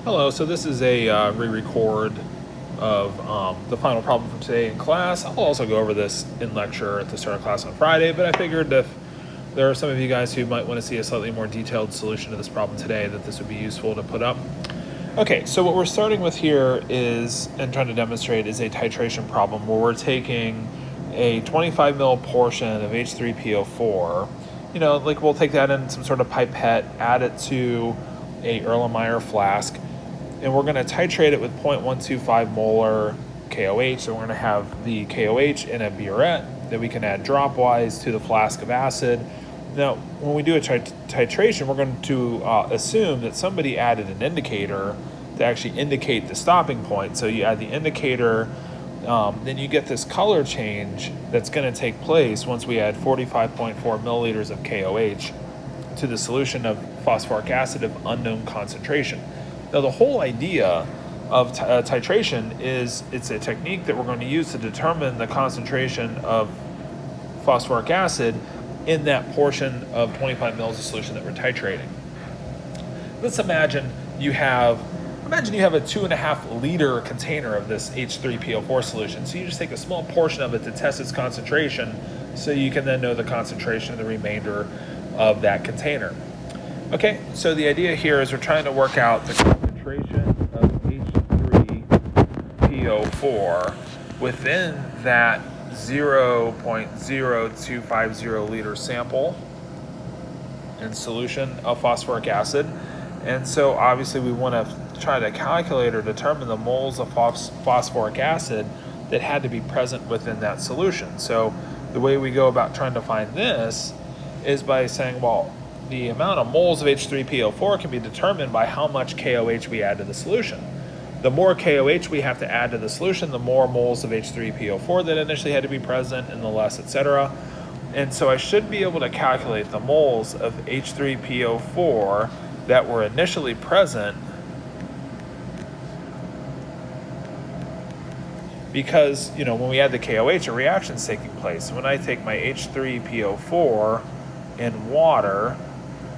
Hello, so this is a re-record of the final problem from today in class. I'll also go over this in lecture at the start of class on Friday, but I figured if there are some of you guys who might want to see a slightly more detailed solution to this problem today, that this would be useful to put up. Okay, so what we're starting with here is, and trying to demonstrate, is a titration problem where we're taking a 25 ml portion of H3PO4, like we'll take that in some sort of pipette, add it to a Erlenmeyer flask, and we're going to titrate it with 0.125 molar KOH. So we're going to have the KOH in a burette that we can add dropwise to the flask of acid. Now, when we do a titration, we're going to assume that somebody added an indicator to actually indicate the stopping point. So you add the indicator, then you get this color change that's going to take place once we add 45.4 milliliters of KOH to the solution of phosphoric acid of unknown concentration. Now, the whole idea of titration is it's a technique that we're going to use to determine the concentration of phosphoric acid in that portion of 25 mils of solution that we're titrating. Let's imagine you have a 2.5 liter container of this H3PO4 solution. So you just take a small portion of it to test its concentration, so you can then know the concentration of the remainder of that container. Okay, so the idea here is we're trying to work out the concentration of H3PO4 within that 0.0250 liter sample in solution of phosphoric acid. And so obviously we want to try to calculate or determine the moles of phosphoric acid that had to be present within that solution. So the way we go about trying to find this is by saying, well, the amount of moles of H3PO4 can be determined by how much KOH we add to the solution. The more KOH we have to add to the solution, the more moles of H3PO4 that initially had to be present, and the less, etc. And so I should be able to calculate the moles of H3PO4 that were initially present, because when we add the KOH, a reaction is taking place. When I take my H3PO4 in water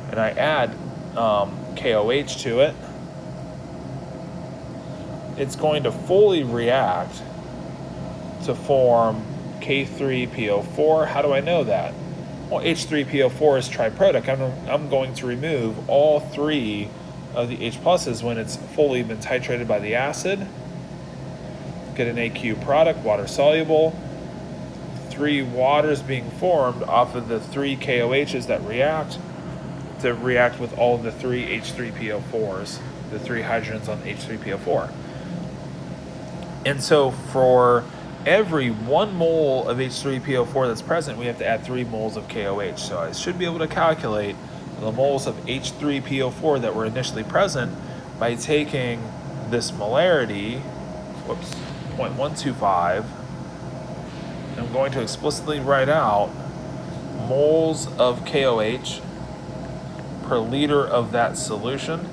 and I add KOH to it, it's going to fully react to form K3PO4. How do I know that? Well, H3PO4 is triprotic. I'm going to remove all three of the H pluses when it's fully been titrated by the acid. Get an AQ product, water soluble. 3 waters being formed off of the 3 KOHs that react with all of the 3 H3PO4s, the 3 hydrogens on H3PO4. And so for every 1 mole of H3PO4 that's present, we have to add 3 moles of KOH. So I should be able to calculate the moles of H3PO4 that were initially present by taking this molarity, 0.125, and I'm going to explicitly write out moles of KOH per liter of that solution,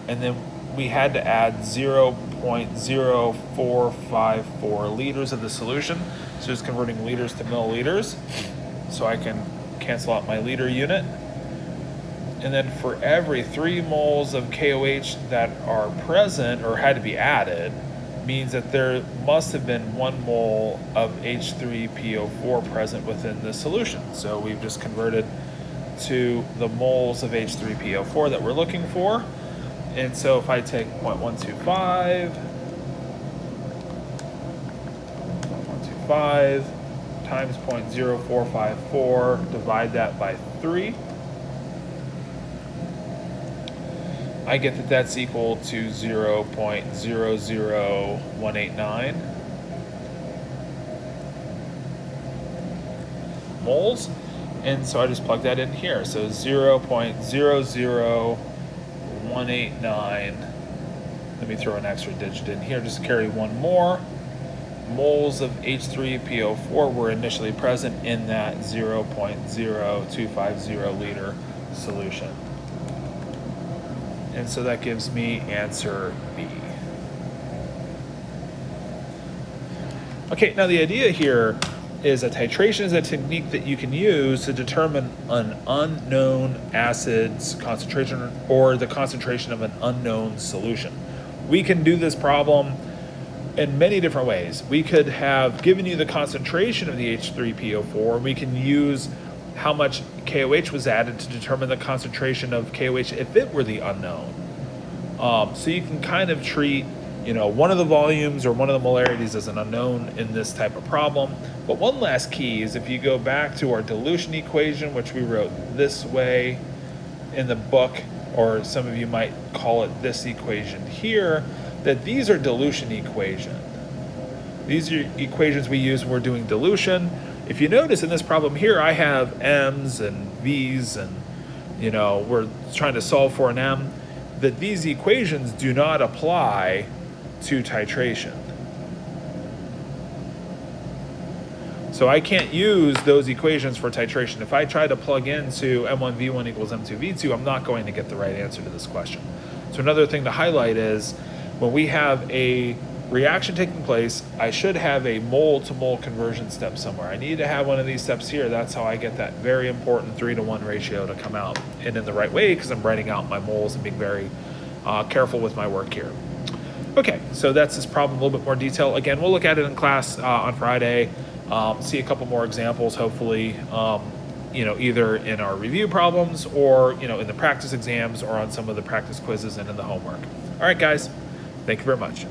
and then we had to add 0.0454 liters of the solution, so just converting liters to milliliters, so I can cancel out my liter unit. And then for every 3 moles of KOH that are present or had to be added, means that there must have been 1 mole of H3PO4 present within the solution. So we've just converted to the moles of H3PO4 that we're looking for. And so if I take 0.125 times 0.0454, divide that by 3, I get that that's equal to 0.00189 moles. And so I just plug that in here. So 0.00189, let me throw an extra digit in here just to carry 1 more. Moles of H3PO4 were initially present in that 0.0250 liter solution. And so that gives me answer B. Okay, now the idea here is a titration is a technique that you can use to determine an unknown acid's concentration or the concentration of an unknown solution. We can do this problem in many different ways. We could have given you the concentration of the H3PO4, and we can use how much KOH was added to determine the concentration of KOH if it were the unknown. So you can kind of treat, one of the volumes or one of the molarities as an unknown in this type of problem. But one last key is if you go back to our dilution equation, which we wrote this way in the book, or some of you might call it this equation here, that these are dilution equations. These are equations we use when we're doing dilution. If you notice in this problem here, I have M's and V's and, we're trying to solve for an M, that these equations do not apply to titration. So I can't use those equations for titration. If I try to plug into M1V1 equals M2V2, I'm not going to get the right answer to this question. So another thing to highlight is when we have a reaction taking place, I should have a mole to mole conversion step somewhere. I need to have one of these steps here. That's how I get that very important 3-to-1 ratio to come out and in the right way, because I'm writing out my moles and being very careful with my work here. Okay, so that's this problem in a little bit more detail. Again, we'll look at it in class on Friday, see a couple more examples, hopefully, either in our review problems or, in the practice exams or on some of the practice quizzes and in the homework. All right, guys, thank you very much.